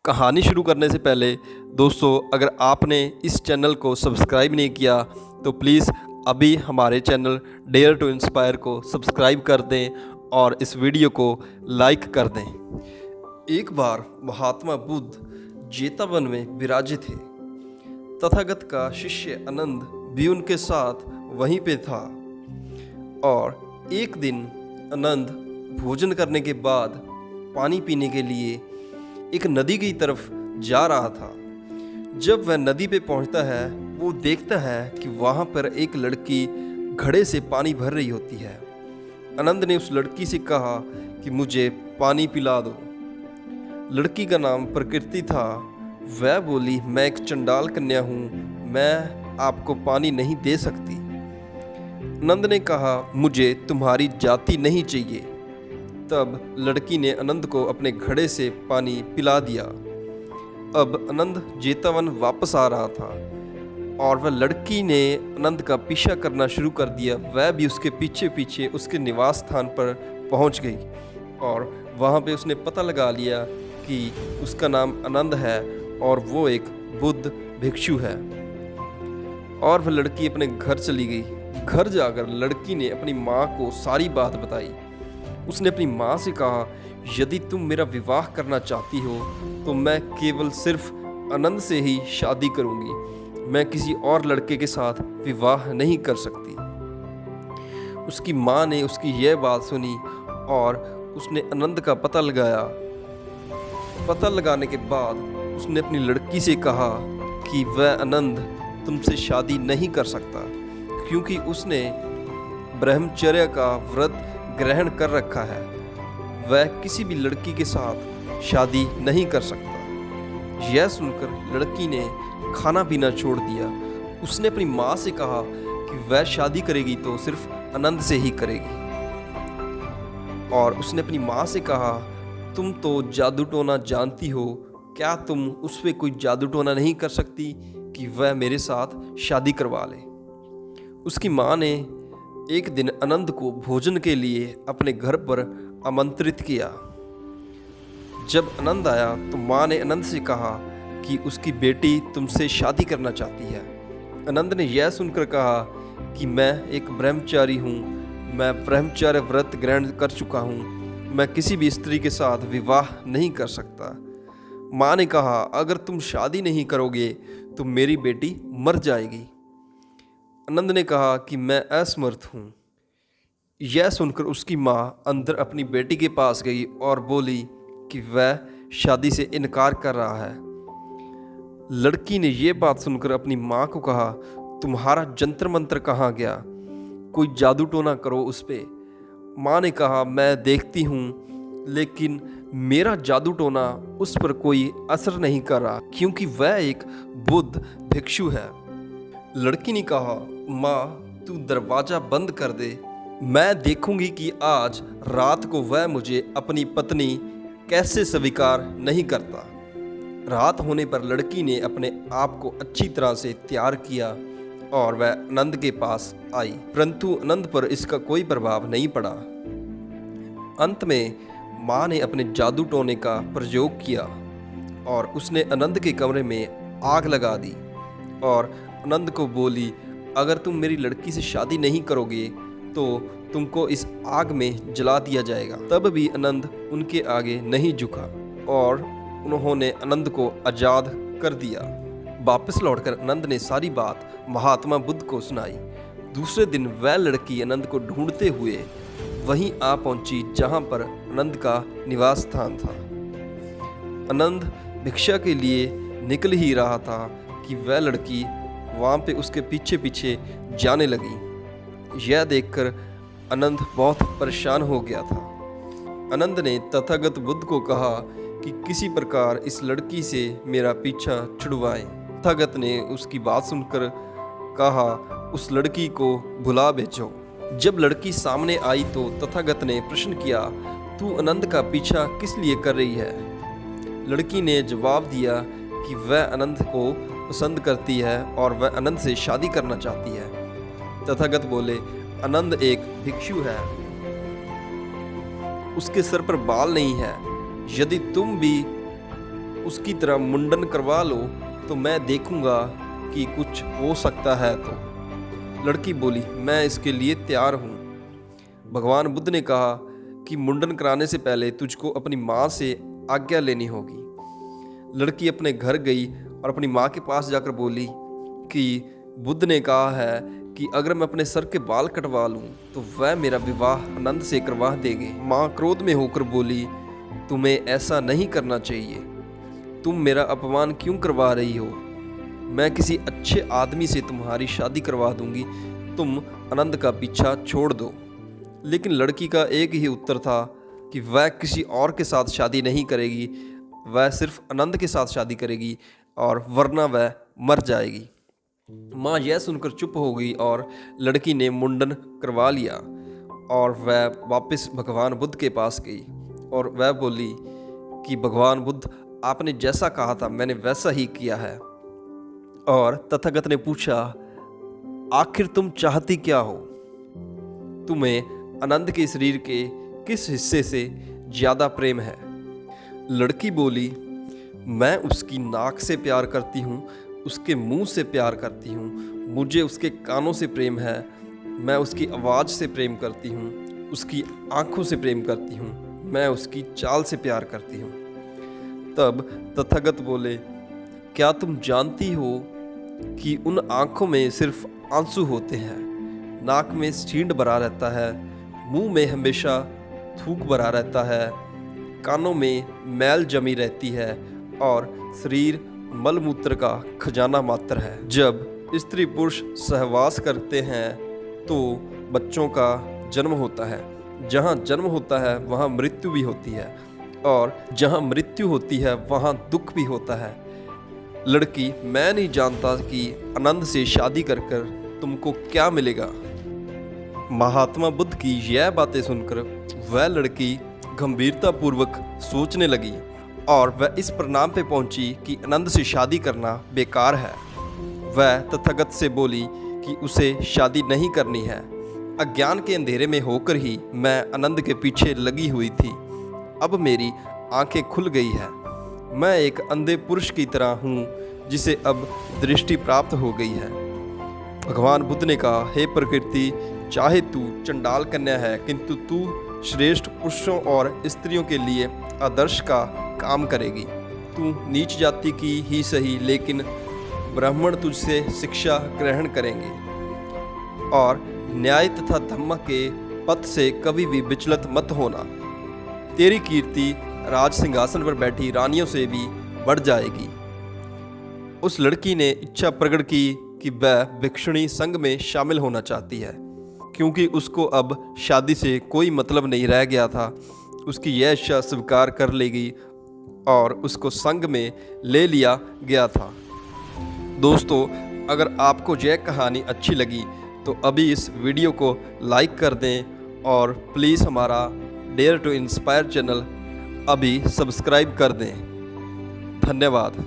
कहानी शुरू करने से पहले दोस्तों, अगर आपने इस चैनल को सब्सक्राइब नहीं किया तो प्लीज़ अभी हमारे चैनल डेयर टू इंस्पायर को सब्सक्राइब कर दें और इस वीडियो को लाइक कर दें। एक बार महात्मा बुद्ध जेतवन में विराजे थे। तथागत का शिष्य आनंद भी उनके साथ वहीं पे था और एक दिन आनंद भोजन करने के बाद पानी पीने के लिए एक नदी की तरफ जा रहा था। जब वह नदी पे पहुंचता है, वो देखता है कि वहाँ पर एक लड़की घड़े से पानी भर रही होती है। आनंद ने उस लड़की से कहा कि मुझे पानी पिला दो। लड़की का नाम प्रकृति था। वह बोली, मैं एक चंडाल कन्या हूँ, मैं आपको पानी नहीं दे सकती। आनंद ने कहा, मुझे तुम्हारी जाति नहीं चाहिए। तब लड़की ने आनंद को अपने घड़े से पानी पिला दिया। अब आनंद जेतवन वापस आ रहा था और वह लड़की ने आनंद का पीछा करना शुरू कर दिया। वह भी उसके पीछे पीछे उसके निवास स्थान पर पहुंच गई और वहां पे उसने पता लगा लिया कि उसका नाम आनंद है और वो एक बुद्ध भिक्षु है। और वह लड़की अपने घर चली गई। घर जाकर लड़की ने अपनी माँ को सारी बात बताई। उसने अपनी माँ से कहा, यदि तुम मेरा विवाह करना चाहती हो तो मैं केवल सिर्फ आनंद से ही शादी करूंगी। मैं किसी और लड़के के साथ विवाह नहीं कर सकती। उसकी माँ ने उसकी यह बात सुनी और उसने आनंद का पता लगाया। पता लगाने के बाद उसने अपनी लड़की से कहा कि वह आनंद तुमसे शादी नहीं कर सकता क्योंकि उसने ब्रह्मचर्य का व्रत ग्रहण कर रखा है। वह किसी भी लड़की के साथ शादी नहीं कर सकता। यह सुनकर लड़की ने खाना पीना छोड़ दिया। उसने अपनी माँ से कहा कि वह शादी करेगी तो सिर्फ आनंद से ही करेगी। और उसने अपनी माँ से कहा, तुम तो जादू टोना जानती हो, क्या तुम उस पर कोई जादू टोना नहीं कर सकती कि वह मेरे साथ शादी करवा ले। उसकी माँ ने एक दिन आनंद को भोजन के लिए अपने घर पर आमंत्रित किया। जब आनंद आया तो माँ ने आनंद से कहा कि उसकी बेटी तुमसे शादी करना चाहती है। आनंद ने यह सुनकर कहा कि मैं एक ब्रह्मचारी हूँ, मैं ब्रह्मचर्य व्रत ग्रहण कर चुका हूँ, मैं किसी भी स्त्री के साथ विवाह नहीं कर सकता। माँ ने कहा, अगर तुम शादी नहीं करोगे तो मेरी बेटी मर जाएगी। आनंद ने कहा कि मैं असमर्थ हूँ। यह सुनकर उसकी माँ अंदर अपनी बेटी के पास गई और बोली कि वह शादी से इनकार कर रहा है। लड़की ने यह बात सुनकर अपनी माँ को कहा, तुम्हारा जंतर मंत्र कहाँ गया, कोई जादू टोना करो उस पे। माँ ने कहा, मैं देखती हूँ, लेकिन मेरा जादू टोना उस पर कोई असर नहीं कर रहा क्योंकि वह एक बुद्ध भिक्षु है। लड़की ने कहा, माँ तू दरवाज़ा बंद कर दे, मैं देखूंगी कि आज रात को वह मुझे अपनी पत्नी कैसे स्वीकार नहीं करता। रात होने पर लड़की ने अपने आप को अच्छी तरह से तैयार किया और वह आनंद के पास आई, परंतु आनंद पर इसका कोई प्रभाव नहीं पड़ा। अंत में माँ ने अपने जादू टोने का प्रयोग किया और उसने आनंद के कमरे में आग लगा दी और आनंद को बोली, अगर तुम मेरी लड़की से शादी नहीं करोगे तो तुमको इस आग में जला दिया जाएगा। तब भी आनंद उनके आगे नहीं झुका और उन्होंने आनंद को आज़ाद कर दिया। वापस लौटकर आनंद ने सारी बात महात्मा बुद्ध को सुनाई। दूसरे दिन वह लड़की आनंद को ढूंढते हुए वहीं आ पहुंची जहां पर आनंद का निवास स्थान था। आनंद भिक्षा के लिए निकल ही रहा था कि वह लड़की वहाँ पे उसके पीछे पीछे जाने लगी। यह देखकर आनंद बहुत परेशान हो गया था। आनंद ने तथागत बुद्ध को कहा कि किसी प्रकार इस लड़की से मेरा पीछा छुड़वाएं। तथागत ने उसकी बात सुनकर कहा, उस लड़की को भुला भेजो। जब लड़की सामने आई तो तथागत ने प्रश्न किया, तू आनंद का पीछा किस लिए कर रही है? लड़की ने जवाब दिया कि वह आनंद को पसंद करती है और वह आनंद से शादी करना चाहती है। तथागत बोले, आनंद एक भिक्षु है, उसके सर पर बाल नहीं है। यदि तुम भी उसकी तरह मुंडन करवा लो तो मैं देखूंगा कि कुछ हो सकता है तो। लड़की बोली, मैं इसके लिए तैयार हूँ। भगवान बुद्ध ने कहा कि मुंडन कराने से पहले तुझको अपनी माँ से आज्ञा लेनी होगी। लड़की अपने घर गई और अपनी माँ के पास जाकर बोली कि बुद्ध ने कहा है कि अगर मैं अपने सर के बाल कटवा लूँ तो वह मेरा विवाह आनंद से करवा देंगे। माँ क्रोध में होकर बोली, तुम्हें ऐसा नहीं करना चाहिए। तुम मेरा अपमान क्यों करवा रही हो? मैं किसी अच्छे आदमी से तुम्हारी शादी करवा दूंगी, तुम आनंद का पीछा छोड़ दो। लेकिन लड़की का एक ही उत्तर था कि वह किसी और के साथ शादी नहीं करेगी, वह सिर्फ आनंद के साथ शादी करेगी और वरना वह मर जाएगी। माँ यह सुनकर चुप हो गई और लड़की ने मुंडन करवा लिया और वह वापस भगवान बुद्ध के पास गई और वह बोली कि भगवान बुद्ध, आपने जैसा कहा था मैंने वैसा ही किया है। और तथागत ने पूछा, आखिर तुम चाहती क्या हो? तुम्हें आनंद के शरीर के किस हिस्से से ज़्यादा प्रेम है? लड़की बोली, मैं उसकी नाक से प्यार करती हूँ, उसके मुंह से प्यार करती हूँ, मुझे उसके कानों से प्रेम है, मैं उसकी आवाज़ से प्रेम करती हूँ, उसकी आँखों से प्रेम करती हूँ, मैं उसकी चाल से प्यार करती हूँ। तब तथागत बोले, क्या तुम जानती हो कि उन आँखों में सिर्फ आंसू होते हैं, नाक में छींट भरा रहता है, मुंह में हमेशा थूक भरा रहता है, कानों में मैल जमी रहती है और शरीर मलमूत्र का खजाना मात्र है। जब स्त्री पुरुष सहवास करते हैं तो बच्चों का जन्म होता है। जहाँ जन्म होता है वहाँ मृत्यु भी होती है और जहाँ मृत्यु होती है वहाँ दुख भी होता है। लड़की, मैं नहीं जानता कि आनंद से शादी कर कर तुमको क्या मिलेगा। महात्मा बुद्ध की यह बातें सुनकर वह लड़की गंभीरतापूर्वक सोचने लगी और वह इस परिणाम पे पहुंची कि आनंद से शादी करना बेकार है। वह तथागत से बोली कि उसे शादी नहीं करनी है। अज्ञान के अंधेरे में होकर ही मैं आनंद के पीछे लगी हुई थी, अब मेरी आंखें खुल गई है। मैं एक अंधे पुरुष की तरह हूँ जिसे अब दृष्टि प्राप्त हो गई है। भगवान बुद्ध ने कहा, हे प्रकृति, चाहे तू चंडाल कन्या है किंतु तू श्रेष्ठ पुरुषों और स्त्रियों के लिए आदर्श का काम करेगी। तू नीच जाति की ही सही, लेकिन ब्राह्मण तुझसे शिक्षा ग्रहण करेंगे और न्याय तथा धर्म के पथ से कभी भी विचलित मत होना। तेरी कीर्ति राज सिंहासन पर बैठी रानियों से भी बढ़ जाएगी। उस लड़की ने इच्छा प्रकट की कि वह भिक्षुणी संघ में शामिल होना चाहती है, क्योंकि उसको अब शादी से कोई मतलब नहीं रह गया था। उसकी यह इच्छा स्वीकार कर ली गई और उसको संघ में ले लिया गया था। दोस्तों, अगर आपको यह कहानी अच्छी लगी तो अभी इस वीडियो को लाइक कर दें और प्लीज़ हमारा डेयर टू इंस्पायर चैनल अभी सब्सक्राइब कर दें। धन्यवाद।